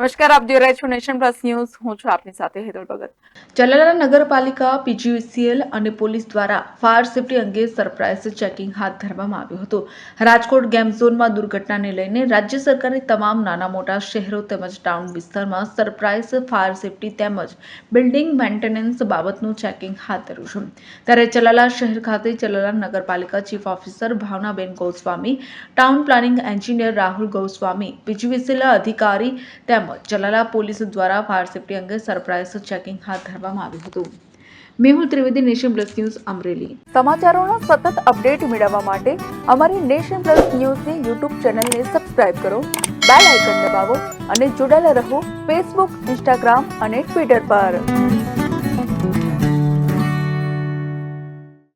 નમસ્કાર, આપ જોઈ રહ્યા છો નેશન પ્લસ ન્યૂઝ. હું છું આપની સાથે હેતલ ભગત. ચલાલા નગરપાલિકા, પીજીવીસીએલ અને પોલીસ દ્વારા ફાયર સેફટી અંગે સરપ્રાઇઝ ચેકિંગ હાથ ધરવામાં આવ્યું હતું. રાજકોટ ગેમ ઝોનમાં દુર્ઘટનાને લઈને રાજ્ય સરકારે તમામ નાના મોટા શહેરો તેમજ ટાઉન વિસ્તારમાં સરપ્રાઇઝ ફાયર સેફટી તેમજ બિલ્ડિંગ મેન્ટેનન્સ બાબતનું ચેકિંગ હાથ ધર્યું છે. ત્યારે ચલાલા શહેર ખાતે ચલાલા નગરપાલિકા chief officer Bhavnaben Goswami, town planning engineer Rahul Goswami, PGVCL અધિકારી ચલાલા પોલીસ દ્વારા ફાયર સેફટી અંગે સરપ્રાઇઝ ચેકિંગ હાથ ધરવામાં આવ્યું હતું. Mehul Trivedi, nation plus news, Amreli. સમાચારોનો સતત અપડેટ મેળવવા માટે અમારી નેશન પ્લસ ન્યૂઝની યુટ્યુબ ચેનલને સબસ્ક્રાઇબ કરો, બેલ આઇકન દબાવો અને જોડાયેલા રહો ફેસબુક, ઇન્સ્ટાગ્રામ અને ટ્વિટર પર.